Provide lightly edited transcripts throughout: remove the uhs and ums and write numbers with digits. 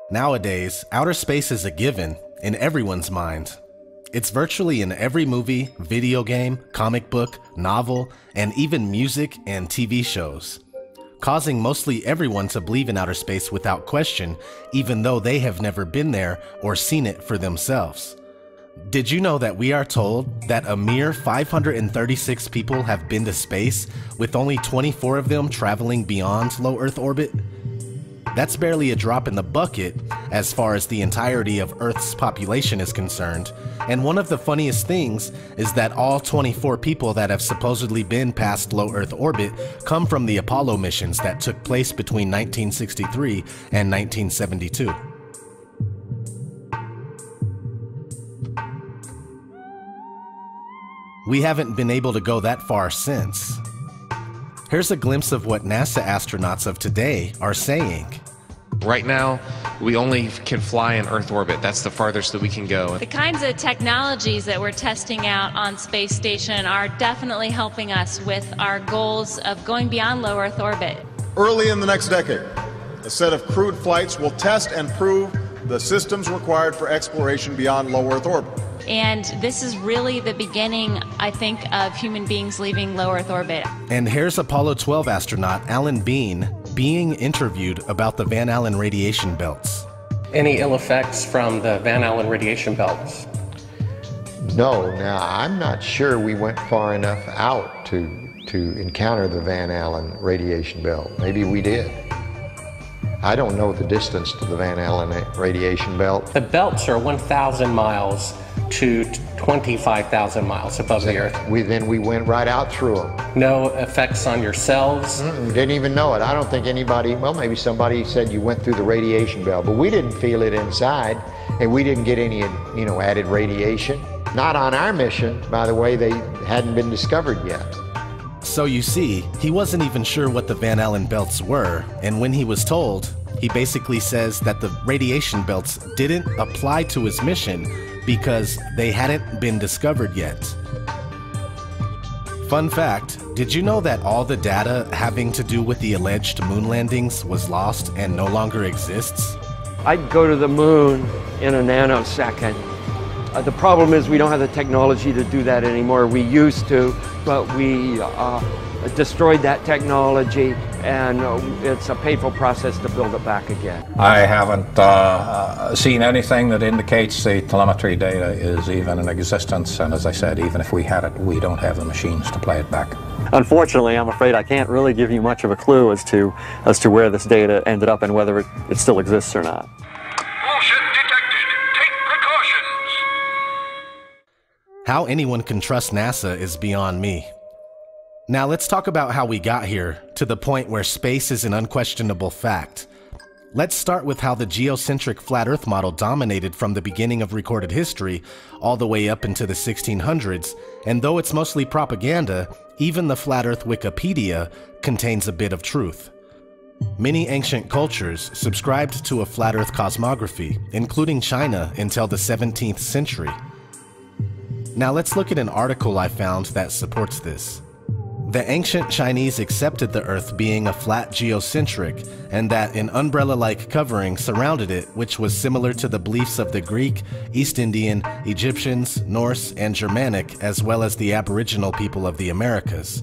Nowadays, outer space is a given in everyone's mind. It's virtually in every movie, video game, comic book, novel, and even music and TV shows, causing mostly everyone to believe in outer space without question, even though they have never been there or seen it for themselves. Did you know that we are told that a mere 536 people have been to space, with only 24 of them traveling beyond low Earth orbit? That's barely a drop in the bucket as far as the entirety of Earth's population is concerned, and one of the funniest things is that all 24 people that have supposedly been past low Earth orbit come from the Apollo missions that took place between 1963 and 1972. We haven't been able to go that far since. Here's a glimpse of what NASA astronauts of today are saying. Right now, we only can fly in Earth orbit. That's the farthest that we can go. The kinds of technologies that we're testing out on space station are definitely helping us with our goals of going beyond low Earth orbit. Early in the next decade, a set of crewed flights will test and prove the systems required for exploration beyond low Earth orbit. And this is really the beginning, I think, of human beings leaving low Earth orbit. And here's Apollo 12 astronaut Alan Bean being interviewed about the Van Allen radiation belts. Any ill effects from the Van Allen radiation belts? No, now I'm not sure we went far enough out to encounter the Van Allen radiation belt. Maybe we did. I don't know the distance to the Van Allen radiation belt. The belts are 1,000 miles to 25,000 miles above the Earth. Then we went right out through them. No effects on your cells? Didn't even know it. I don't think anybody, well, maybe somebody said you went through the radiation belt, but we didn't feel it inside, and we didn't get any, added radiation. Not on our mission, by the way. They hadn't been discovered yet. So you see, he wasn't even sure what the Van Allen belts were, and when he was told, he basically says that the radiation belts didn't apply to his mission because they hadn't been discovered yet. Fun fact, did you know that all the data having to do with the alleged moon landings was lost and no longer exists? I'd go to the moon in a nanosecond. The problem is we don't have the technology to do that anymore. We used to, but we destroyed that technology, and it's a painful process to build it back again. I haven't seen anything that indicates the telemetry data is even in existence, and as I said, even if we had it, we don't have the machines to play it back. Unfortunately, I'm afraid I can't really give you much of a clue as to where this data ended up and whether it still exists or not. Bullshit detected. Take precautions. How anyone can trust NASA is beyond me. Now let's talk about how we got here, to the point where space is an unquestionable fact. Let's start with how the geocentric flat Earth model dominated from the beginning of recorded history all the way up into the 1600s, and though it's mostly propaganda, even the Flat Earth Wikipedia contains a bit of truth. Many ancient cultures subscribed to a flat Earth cosmography, including China until the 17th century. Now let's look at an article I found that supports this. The ancient Chinese accepted the Earth being a flat geocentric, and that an umbrella-like covering surrounded it, which was similar to the beliefs of the Greek, East Indian, Egyptians, Norse, and Germanic, as well as the Aboriginal people of the Americas.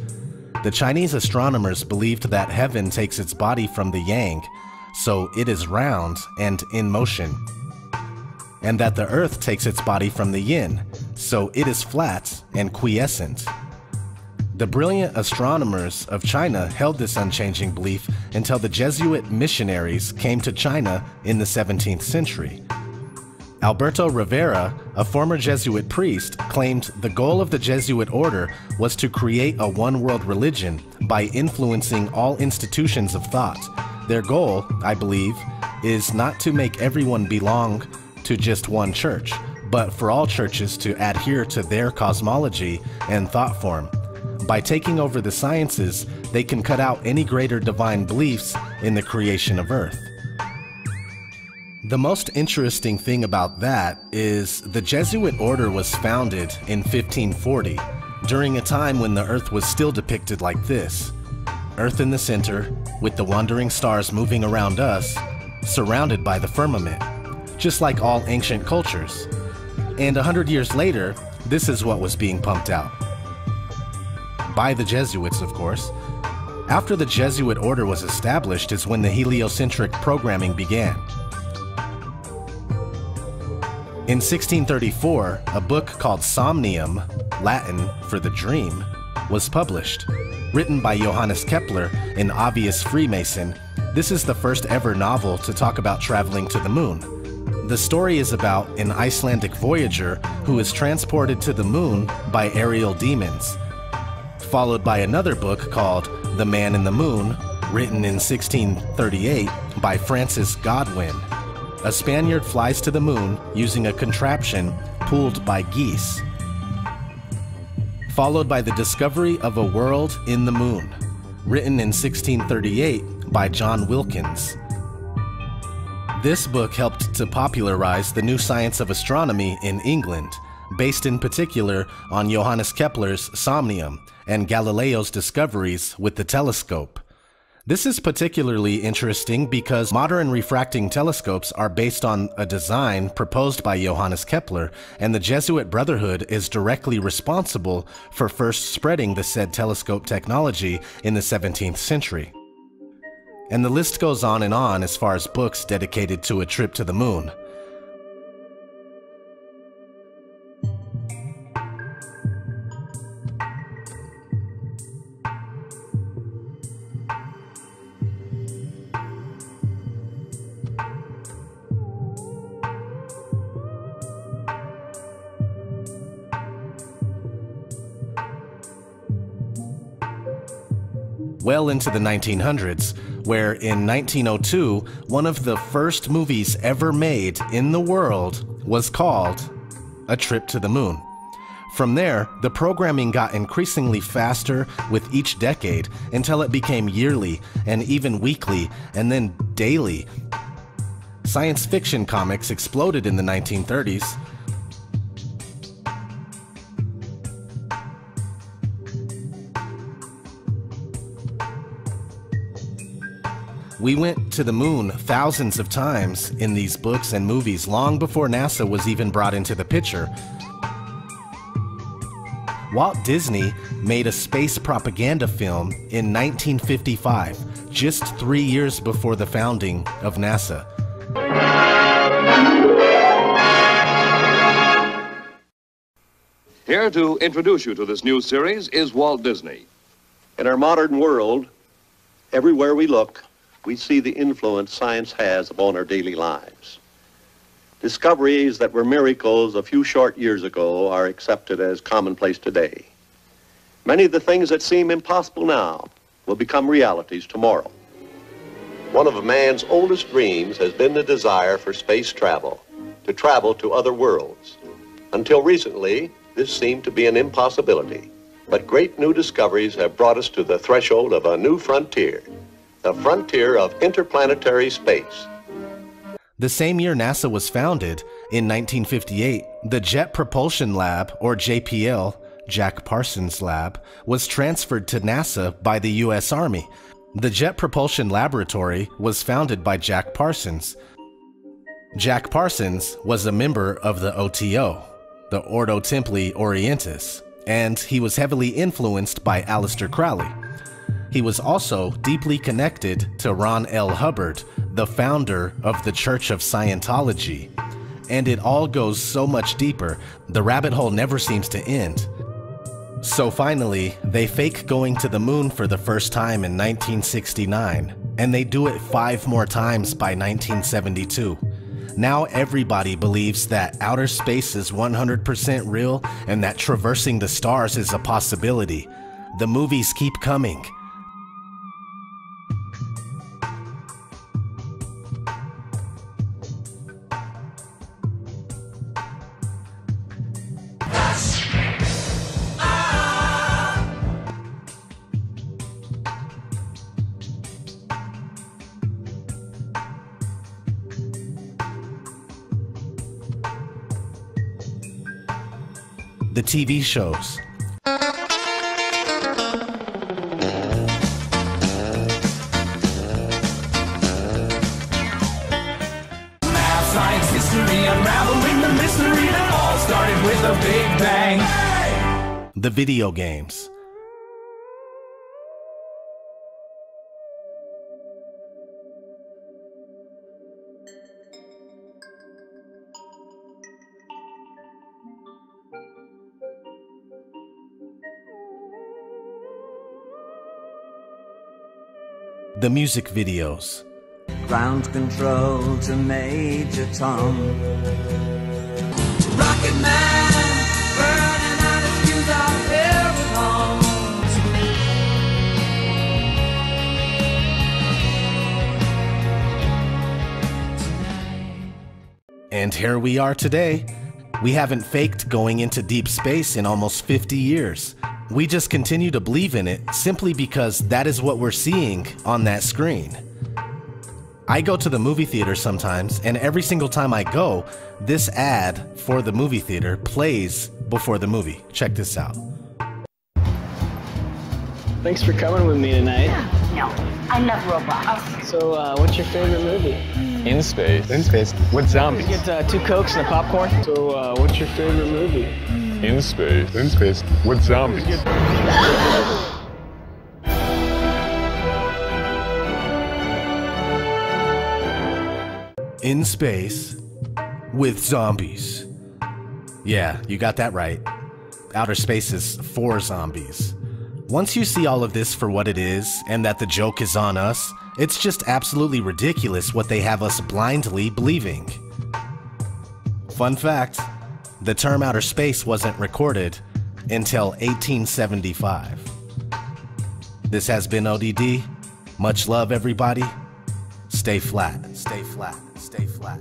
The Chinese astronomers believed that heaven takes its body from the yang, so it is round and in motion, and that the Earth takes its body from the yin, so it is flat and quiescent. The brilliant astronomers of China held this unchanging belief until the Jesuit missionaries came to China in the 17th century. Alberto Rivera, a former Jesuit priest, claimed the goal of the Jesuit order was to create a one-world religion by influencing all institutions of thought. Their goal, I believe, is not to make everyone belong to just one church, but for all churches to adhere to their cosmology and thought form. By taking over the sciences, they can cut out any greater divine beliefs in the creation of Earth. The most interesting thing about that is the Jesuit order was founded in 1540, during a time when the Earth was still depicted like this: Earth in the center, with the wandering stars moving around us, surrounded by the firmament, just like all ancient cultures. And 100 years later, this is what was being pumped out. By the Jesuits, of course. After the Jesuit order was established is when the heliocentric programming began. In 1634, a book called Somnium, Latin for the dream, was published. Written by Johannes Kepler, an obvious Freemason, this is the first ever novel to talk about traveling to the moon. The story is about an Icelandic voyager who is transported to the moon by aerial demons, followed by another book called The Man in the Moon, written in 1638 by Francis Godwin. A Spaniard flies to the moon using a contraption pulled by geese. Followed by The Discovery of a World in the Moon, written in 1638 by John Wilkins. This book helped to popularize the new science of astronomy in England, based in particular on Johannes Kepler's Somnium and Galileo's discoveries with the telescope. This is particularly interesting because modern refracting telescopes are based on a design proposed by Johannes Kepler, and the Jesuit Brotherhood is directly responsible for first spreading the said telescope technology in the 17th century. And the list goes on as far as books dedicated to a trip to the moon. Well into the 1900s, where in 1902, one of the first movies ever made in the world was called A Trip to the Moon. From there, the programming got increasingly faster with each decade until it became yearly and even weekly and then daily. Science fiction comics exploded in the 1930s. We went to the moon thousands of times in these books and movies long before NASA was even brought into the picture. Walt Disney made a space propaganda film in 1955, just 3 years before the founding of NASA. Here to introduce you to this new series is Walt Disney. In our modern world, everywhere we look, we see the influence science has upon our daily lives. Discoveries that were miracles a few short years ago are accepted as commonplace today. Many of the things that seem impossible now will become realities tomorrow. One of man's oldest dreams has been the desire for space travel, to travel to other worlds. Until recently, this seemed to be an impossibility. But great new discoveries have brought us to the threshold of a new frontier. The frontier of interplanetary space. The same year NASA was founded, in 1958, the Jet Propulsion Lab, or JPL, Jack Parsons Lab, was transferred to NASA by the U.S. Army. The Jet Propulsion Laboratory was founded by Jack Parsons. Jack Parsons was a member of the OTO, the Ordo Templi Orientis, and he was heavily influenced by Aleister Crowley. He was also deeply connected to Ron L. Hubbard, the founder of the Church of Scientology. And it all goes so much deeper, the rabbit hole never seems to end. So finally, they fake going to the moon for the first time in 1969, and they do it 5 more times by 1972. Now everybody believes that outer space is 100% real and that traversing the stars is a possibility. The movies keep coming. The TV shows. the video games. The music videos. Ground control to Major Tom. Rocket Man, burning out his fuse out every home. And here we are today. We haven't faked going into deep space in almost 50 years. We just continue to believe in it simply because that is what we're seeing on that screen. I go to the movie theater sometimes, and every single time I go, this ad for the movie theater plays before the movie. Check this out. Thanks for coming with me tonight. No, I love robots. So, what's your favorite movie? In space. In space. With zombies. You get 2 Cokes and a popcorn. So, what's your favorite movie? In space. In space. With zombies. In space with zombies. Yeah, you got that right. Outer space is for zombies. Once you see all of this for what it is, and that the joke is on us, it's just absolutely ridiculous what they have us blindly believing. Fun fact, the term outer space wasn't recorded until 1875. This has been ODD. Much love, everybody. Stay flat, stay flat, stay flat.